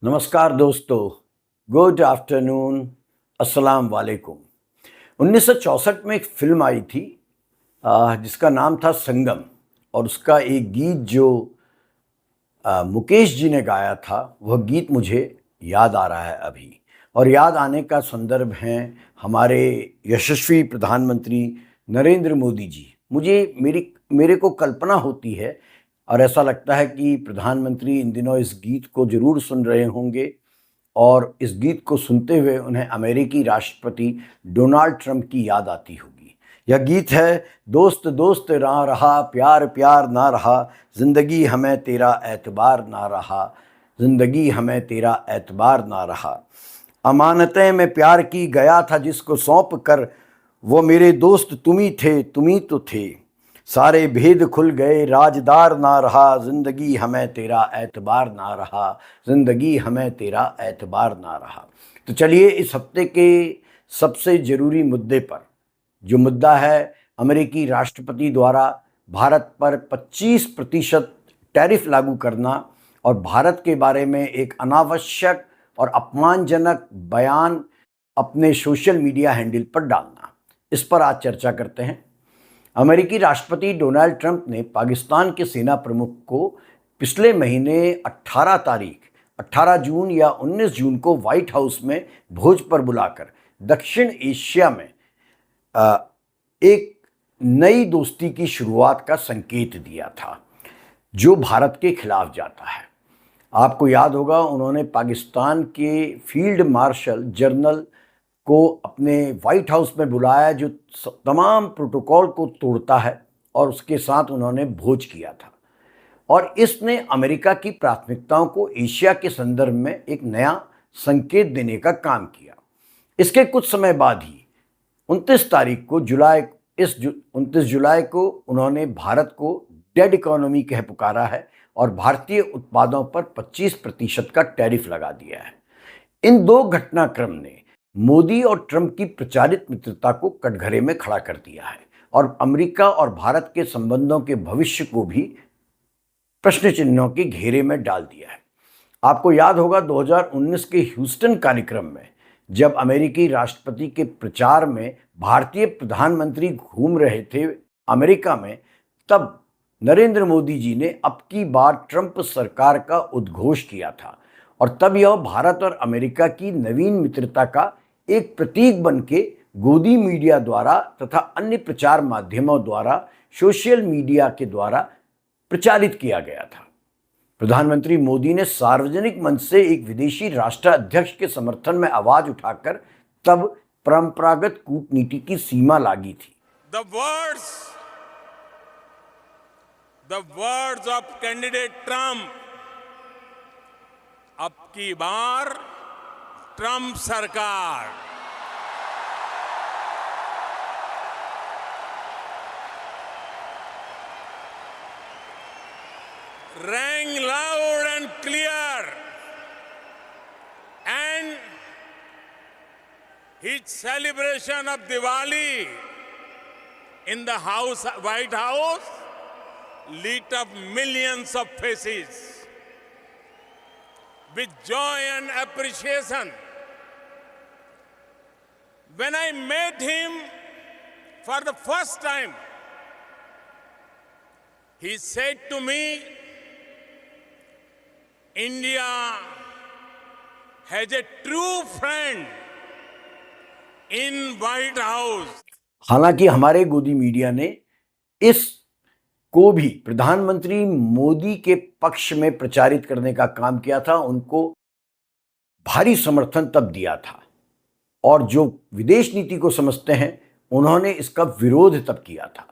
नमस्कार दोस्तों, good afternoon, अस्सलाम वालेकुम। 1964 में एक फिल्म आई थी जिसका नाम था संगम और उसका एक गीत जो मुकेश जी ने गाया था, वह गीत मुझे याद आ रहा है अभी। और याद आने का संदर्भ है हमारे यशस्वी प्रधानमंत्री नरेंद्र मोदी जी। मेरे को कल्पना होती है और ऐसा लगता है कि प्रधानमंत्री इन दिनों इस गीत को ज़रूर सुन रहे होंगे और इस गीत को सुनते हुए उन्हें अमेरिकी राष्ट्रपति डोनाल्ड ट्रंप की याद आती होगी। यह गीत है, दोस्त दोस्त ना रहा, प्यार प्यार ना रहा, ज़िंदगी हमें तेरा एतबार ना रहा, ज़िंदगी हमें तेरा एतबार ना रहा। अमानतें में प्यार की गया था जिसको सौंप कर, वो मेरे दोस्त तुम ही थे, तुम ही तो थे। सारे भेद खुल गए, राजदार ना रहा, ज़िंदगी हमें तेरा एतबार ना रहा, ज़िंदगी हमें तेरा एतबार ना रहा। तो चलिए इस हफ्ते के सबसे ज़रूरी मुद्दे पर, जो मुद्दा है अमेरिकी राष्ट्रपति द्वारा भारत पर 25% टैरिफ लागू करना और भारत के बारे में एक अनावश्यक और अपमानजनक बयान अपने सोशल मीडिया हैंडल पर डालना, इस पर आज चर्चा करते हैं। अमेरिकी राष्ट्रपति डोनाल्ड ट्रंप ने पाकिस्तान के सेना प्रमुख को पिछले महीने 18 जून या 19 जून को व्हाइट हाउस में भोज पर बुलाकर दक्षिण एशिया में एक नई दोस्ती की शुरुआत का संकेत दिया था, जो भारत के खिलाफ जाता है। आपको याद होगा, उन्होंने पाकिस्तान के फील्ड मार्शल जनरल को अपने व्हाइट हाउस में बुलाया, जो तमाम प्रोटोकॉल को तोड़ता है, और उसके साथ उन्होंने भोज किया था। और इसने अमेरिका की प्राथमिकताओं को एशिया के संदर्भ में एक नया संकेत देने का काम किया। इसके कुछ समय बाद ही 29 जुलाई को उन्होंने भारत को डेड इकोनॉमी कह पुकारा है और भारतीय उत्पादों पर 25% का टैरिफ लगा दिया है। इन दो घटनाक्रम ने मोदी और ट्रंप की प्रचारित मित्रता को कटघरे में खड़ा कर दिया है और अमेरिका और भारत के संबंधों के भविष्य को भी प्रश्न चिन्हों के घेरे में डाल दिया है। आपको याद होगा, 2019 के ह्यूस्टन कार्यक्रम में जब अमेरिकी राष्ट्रपति के प्रचार में भारतीय प्रधानमंत्री घूम रहे थे अमेरिका में, तब नरेंद्र मोदी जी ने अब की बार ट्रंप सरकार का उद्घोष किया था और तब यह भारत और अमेरिका की नवीन मित्रता का एक प्रतीक बनके गोदी मीडिया द्वारा तथा अन्य प्रचार माध्यमों द्वारा, सोशल मीडिया के द्वारा प्रचारित किया गया था। प्रधानमंत्री मोदी ने सार्वजनिक मंच से एक विदेशी राष्ट्राध्यक्ष के समर्थन में आवाज उठाकर तब परंपरागत कूटनीति की सीमा लागी थी। The words of candidate Trump, अब की बार ट्रंप सरकार। Rang loud and clear, and his celebration of Diwali in the White House lit up millions of faces with joy and appreciation. When I met him for the first time, he said to me, India has a true friend in White House. हालांकि हमारे गोदी media ने इस को भी प्रधानमंत्री मोदी के पक्ष में प्रचारित करने का काम किया था, उनको भारी समर्थन तब दिया था और जो विदेश नीति को समझते हैं उन्होंने इसका विरोध तब किया था।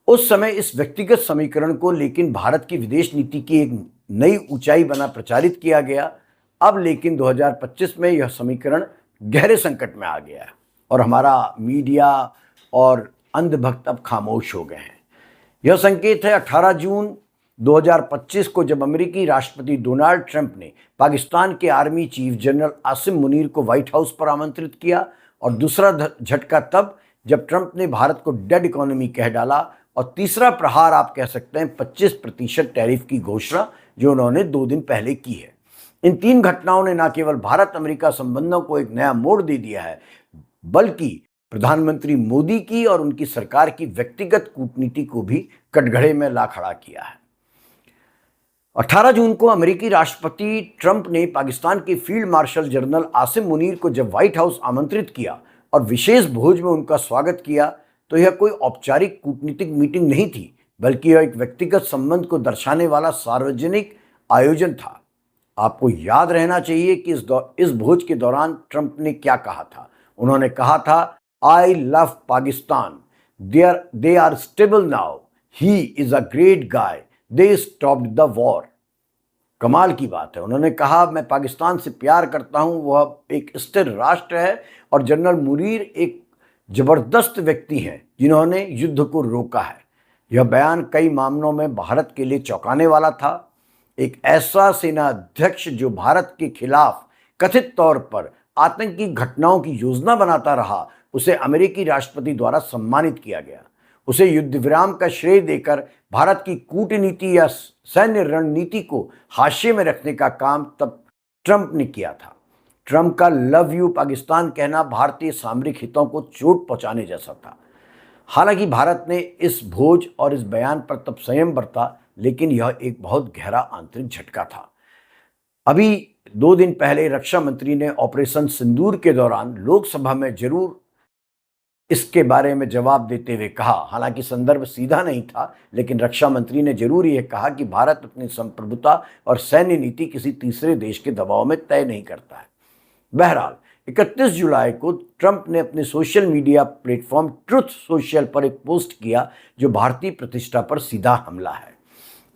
उस समय इस व्यक्तिगत समीकरण को लेकिन भारत की विदेश नीति की एक नई ऊंचाई बना प्रचारित किया गया। अब लेकिन 2025 में यह समीकरण गहरे संकट में आ गया है और हमारा मीडिया और अंधभक्त अब खामोश हो गए हैं। यह संकेत है 18 जून 2025 को, जब अमेरिकी राष्ट्रपति डोनाल्ड ट्रंप ने पाकिस्तान के army chief general Asim Munir को व्हाइट हाउस पर आमंत्रित किया, और दूसरा झटका तब जब ट्रंप ने भारत को डेड इकोनॉमी कह डाला, और तीसरा प्रहार आप कह सकते हैं 25% टैरिफ की घोषणा जो उन्होंने 2 दिन पहले की है। इन 3 घटनाओं ने न केवल भारत अमेरिका संबंधों को एक नया मोड़ दे दिया है, बल्कि प्रधानमंत्री मोदी की और उनकी सरकार की व्यक्तिगत कूटनीति को भी कटघरे में ला खड़ा किया है। 18 जून को अमेरिकी राष्ट्रपति ट्रंप ने पाकिस्तान के field marshal general Asim Munir को जब व्हाइट हाउस आमंत्रित किया और विशेष भोज में उनका स्वागत किया, तो यह कोई औपचारिक कूटनीतिक मीटिंग नहीं थी, बल्कि यह एक व्यक्तिगत संबंध को दर्शाने वाला सार्वजनिक आयोजन था। आपको याद रहना चाहिए कि इस भोज के दौरान ट्रंप ने क्या कहा था। उन्होंने कहा था, I love Pakistan, they are stable now, he is a great guy, they stopped the war. कमाल की बात है। उन्होंने कहा, मैं पाकिस्तान से प्यार करता हूं, वह एक स्थिर राष्ट्र है और जनरल मुनीर एक जबरदस्त व्यक्ति हैं जिन्होंने युद्ध को रोका है। यह बयान कई मामलों में भारत के लिए चौंकाने वाला था। एक ऐसा सेना अध्यक्ष जो भारत के खिलाफ कथित तौर पर आतंकी घटनाओं की योजना बनाता रहा, उसे अमेरिकी राष्ट्रपति द्वारा सम्मानित किया गया। उसे युद्ध विराम का श्रेय देकर भारत की कूटनीति या सैन्य रणनीति को हाशिए में रखने का काम तब ट्रंप ने किया था। ट्रंप का लव यू पाकिस्तान कहना भारतीय सामरिक हितों को चोट पहुंचाने जैसा था। हालांकि भारत ने इस भोज और इस बयान पर तब संयम बरता, लेकिन यह एक बहुत गहरा आंतरिक झटका था। अभी 2 दिन पहले रक्षा मंत्री ने ऑपरेशन सिंदूर के दौरान लोकसभा में जरूर इसके बारे में जवाब देते हुए कहा, हालांकि संदर्भ सीधा नहीं था, लेकिन रक्षा मंत्री ने जरूर यह कहा कि भारत अपनी संप्रभुता और सैन्य नीति किसी तीसरे देश के दबाव में तय नहीं करता है। बहरहाल 31 जुलाई को ट्रंप ने अपने social media platform truth social पर एक पोस्ट किया जो भारतीय प्रतिष्ठा पर सीधा हमला है।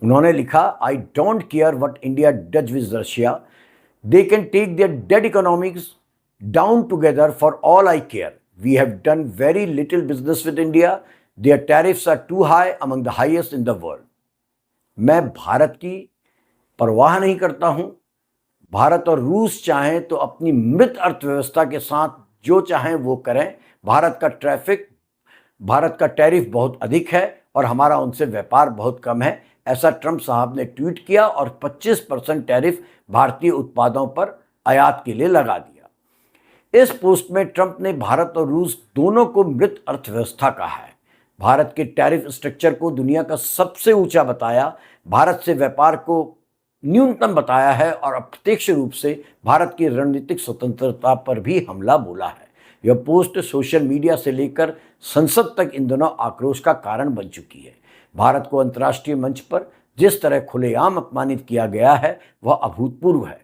उन्होंने लिखा, I don't care what India does with Russia, they can take their dead economics down together, for all I care we have done very little business with India, their tariffs are too high, among the highest in the world। मैं भारत की परवाह नहीं करता हूं। भारत और रूस चाहें तो अपनी मृत अर्थव्यवस्था के साथ जो चाहें वो करें। भारत का टैरिफ बहुत अधिक है और हमारा उनसे व्यापार बहुत कम है, ऐसा ट्रंप साहब ने ट्वीट किया और 25% टैरिफ भारतीय उत्पादों पर आयात के लिए लगा दिया। इस पोस्ट में ट्रंप ने भारत और रूस दोनों को मृत अर्थव्यवस्था कहा है। भारत के टैरिफ स्ट्रक्चर को दुनिया का सबसे ऊंचा बताया, भारत से व्यापार को न्यूनतम बताया है और अप्रत्यक्ष रूप से भारत की रणनीतिक स्वतंत्रता पर भी हमला बोला है। यह पोस्ट सोशल मीडिया से लेकर संसद तक इन दोनों आक्रोश का कारण बन चुकी है। भारत को अंतर्राष्ट्रीय मंच पर जिस तरह खुलेआम अपमानित किया गया है वह अभूतपूर्व है।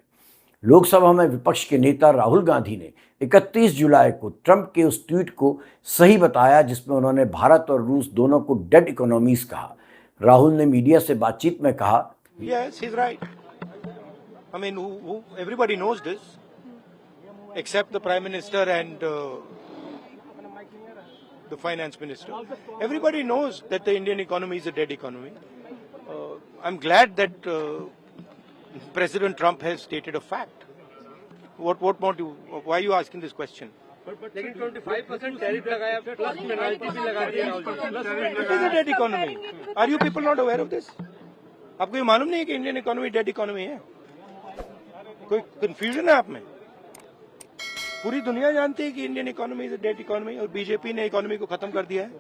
लोकसभा में विपक्ष के नेता राहुल गांधी ने 31 जुलाई को ट्रंप के उस ट्वीट को सही बताया जिसमें उन्होंने भारत और रूस दोनों को डेड इकोनॉमीज कहा। राहुल ने मीडिया से बातचीत में कहा, Yes, he's right. I mean, everybody knows this, except the Prime Minister and the Finance Minister. Everybody knows that the Indian economy is a dead economy. I'm glad that President Trump has stated a fact. What more do you, why are you asking this question? लेकिन 25% tariff लगाया plus penalty भी लगा दी है। It is a dead economy. Are you people not aware of this? आपको ये मालूम नहीं है कि इंडियन इकोनॉमी डेड इकोनॉमी है? कोई कंफ्यूजन है आप में? पूरी दुनिया जानती है कि Indian economy is a dead economy और बीजेपी ने इकोनॉमी को खत्म कर दिया है।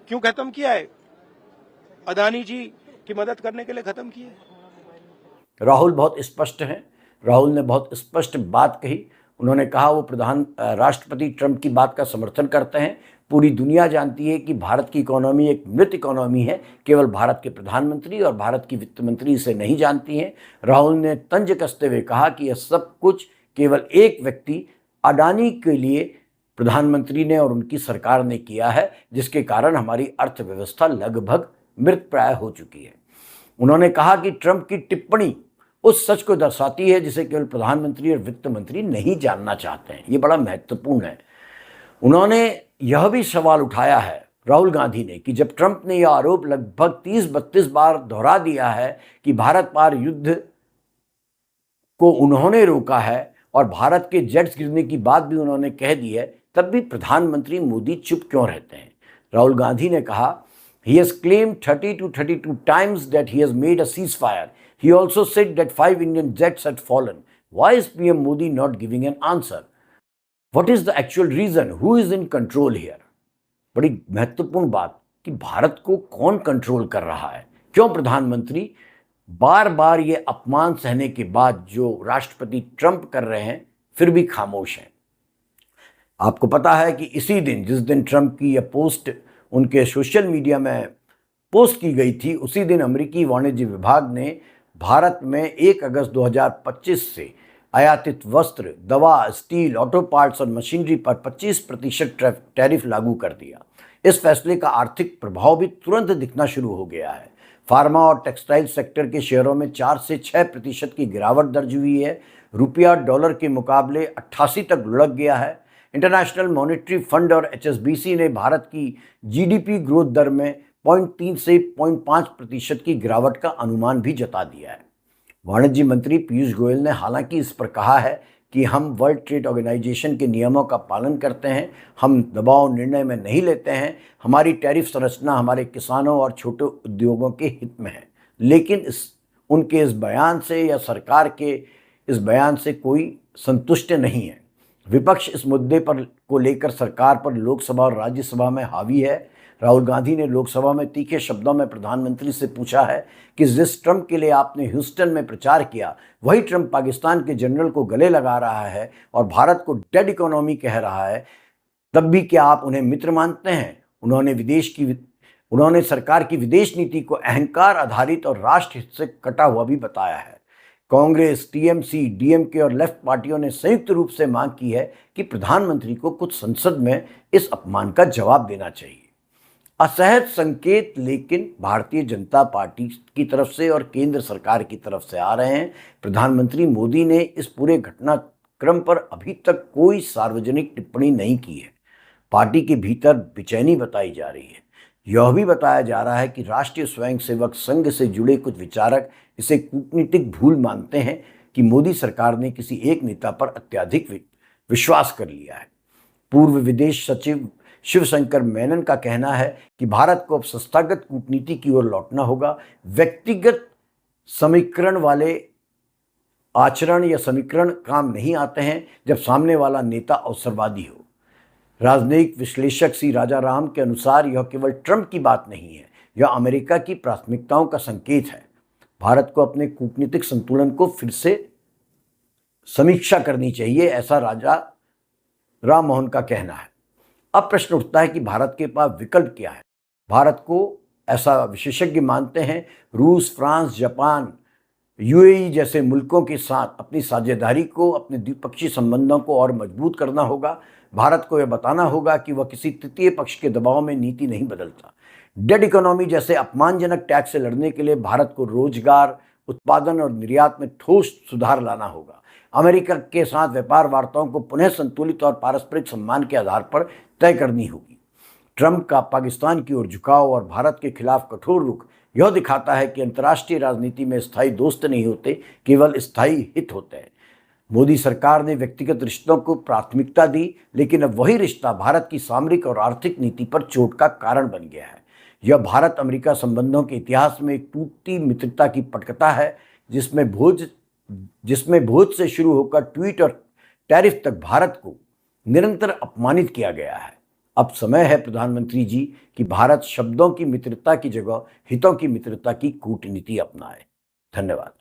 क्यों खत्म किया है? अदानी जी की मदद करने के लिए खत्म किया है। राहुल बहुत स्पष्ट हैं। राहुल ने बहुत स्पष्ट बात कही। उन्होंने कहा वो राष्ट्रपति ट्रंप की बात का समर्थन करते हैं। पूरी दुनिया जानती है कि भारत की इकोनॉमी एक मृत इकोनॉमी है। केवल भारत के प्रधानमंत्री और भारत की वित्त मंत्री इसे नहीं जानती हैं। राहुल ने तंज कसते हुए कहा कि यह सब कुछ केवल एक व्यक्ति अडानी के लिए प्रधानमंत्री ने और उनकी सरकार ने किया है, जिसके कारण हमारी अर्थव्यवस्था लगभग मृतप्राय हो चुकी है। उन्होंने कहा कि ट्रंप की टिप्पणी उस सच को दर्शाती है जिसे केवल प्रधानमंत्री और वित्त मंत्री नहीं जानना चाहते हैं। ये बड़ा महत्वपूर्ण है। उन्होंने यह भी सवाल उठाया है राहुल गांधी ने कि जब ट्रंप ने यह आरोप लगभग 30-32 बार दोहरा दिया है कि भारत पार युद्ध को उन्होंने रोका है और भारत के जेट्स गिरने की बात भी उन्होंने कह दी है, तब भी प्रधानमंत्री मोदी चुप क्यों रहते हैं? राहुल गांधी ने कहा, he has claimed 30 to 32 times that he has made a ceasefire. He also said that 5 Indian jets had fallen. Why is PM Modi not giving an answer? What is the actual reason? Who is in control here? बड़ी महत्वपूर्ण बात कि भारत को कौन control कर रहा है, क्यों प्रधानमंत्री बार बार ये अपमान सहने के बाद जो राष्ट्रपति ट्रंप कर रहे हैं फिर भी खामोश हैं। आपको पता है कि इसी दिन जिस दिन ट्रंप की यह पोस्ट उनके सोशल मीडिया में पोस्ट की गई थी, उसी दिन अमेरिकी वाणिज्य विभाग ने भारत में 1 अगस्त 2025 से आयातित वस्त्र, दवा, स्टील, ऑटो पार्ट्स और मशीनरी पर 25% टैरिफ लागू कर दिया। इस फैसले का आर्थिक प्रभाव भी तुरंत दिखना शुरू हो गया है। फार्मा और टेक्सटाइल सेक्टर के शेयरों में 4 से 6% की गिरावट दर्ज हुई है। रुपया डॉलर के मुकाबले 88 तक लुढ़क गया है। इंटरनेशनल मॉनेटरी फंड और HSBC ने भारत की GDP ग्रोथ दर में 0.3 से 0.5% की गिरावट का अनुमान भी जता दिया है। वाणिज्य मंत्री पीयूष गोयल ने हालांकि इस पर कहा है कि हम वर्ल्ड ट्रेड ऑर्गेनाइजेशन के नियमों का पालन करते हैं, हम दबाव निर्णय में नहीं लेते हैं, हमारी टैरिफ संरचना हमारे किसानों और छोटे उद्योगों के हित में है। लेकिन उनके इस बयान से या सरकार के इस बयान से कोई संतुष्ट नहीं है। विपक्ष इस मुद्दे पर को लेकर सरकार पर लोकसभा और राज्यसभा में हावी है। राहुल गांधी ने लोकसभा में तीखे शब्दों में प्रधानमंत्री से पूछा है कि जिस ट्रंप के लिए आपने ह्यूस्टन में प्रचार किया, वही ट्रंप पाकिस्तान के जनरल को गले लगा रहा है और भारत को डेड इकोनॉमी कह रहा है, तब भी क्या आप उन्हें मित्र मानते हैं? उन्होंने सरकार की विदेश नीति को अहंकार आधारित और राष्ट्र हित से कटा हुआ भी बताया है। कांग्रेस, TMC, DMK और लेफ्ट पार्टियों ने संयुक्त रूप से मांग की है कि प्रधानमंत्री को कुछ संसद में इस अपमान का जवाब देना चाहिए। असहज संकेत लेकिन भारतीय जनता पार्टी की तरफ से और केंद्र सरकार की तरफ से आ रहे हैं। प्रधानमंत्री मोदी ने इस पूरे घटनाक्रम पर अभी तक कोई सार्वजनिक टिप्पणी नहीं की है। पार्टी के भीतर बेचैनी बताई जा रही है। यह भी बताया जा रहा है कि राष्ट्रीय स्वयंसेवक संघ से जुड़े कुछ विचारक इसे कूटनीतिक भूल मानते हैं कि मोदी सरकार ने किसी एक नेता पर अत्यधिक विश्वास कर लिया है। पूर्व विदेश सचिव शिवशंकर मेनन का कहना है कि भारत को अब संस्थागत कूटनीति की ओर लौटना होगा। व्यक्तिगत समीकरण वाले आचरण या समीकरण काम नहीं आते हैं जब सामने वाला नेता अवसरवादी हो। राजनयिक विश्लेषक सी राजाराम के अनुसार यह केवल ट्रंप की बात नहीं है, यह अमेरिका की प्राथमिकताओं का संकेत है। भारत को अपने कूटनीतिक संतुलन को फिर से समीक्षा करनी चाहिए, ऐसा राजा राम मोहन का कहना है। अब प्रश्न उठता है कि भारत के पास विकल्प क्या है। भारत को, ऐसा विशेषज्ञ मानते हैं, रूस, फ्रांस, जापान, UAE जैसे मुल्कों के साथ अपनी साझेदारी को, अपने द्विपक्षीय संबंधों को और मजबूत करना होगा। भारत को यह बताना होगा कि वह किसी तृतीय पक्ष के दबाव में नीति नहीं बदलता। डेड इकोनॉमी जैसे अपमानजनक टैक्स से लड़ने के लिए भारत को रोजगार, उत्पादन और निर्यात में ठोस सुधार लाना होगा। अमेरिका के साथ व्यापार वार्ताओं को पुनः संतुलित और पारस्परिक सम्मान के आधार पर तय करनी होगी। ट्रंप का पाकिस्तान की ओर झुकाव और भारत के खिलाफ कठोर रुख यह दिखाता है कि अंतर्राष्ट्रीय राजनीति में स्थायी दोस्त नहीं होते, केवल स्थायी हित होते हैं। मोदी सरकार ने व्यक्तिगत रिश्तों को प्राथमिकता दी, लेकिन अब वही रिश्ता भारत की सामरिक और आर्थिक नीति पर चोट का कारण बन गया है। यह भारत अमेरिका संबंधों के इतिहास में एक टूटती मित्रता की पटकथा है, जिसमें भोज से शुरू होकर ट्वीट और टैरिफ तक भारत को निरंतर अपमानित किया गया है। अब समय है प्रधानमंत्री जी कि भारत शब्दों की मित्रता की जगह हितों की मित्रता की कूटनीति अपनाए। धन्यवाद।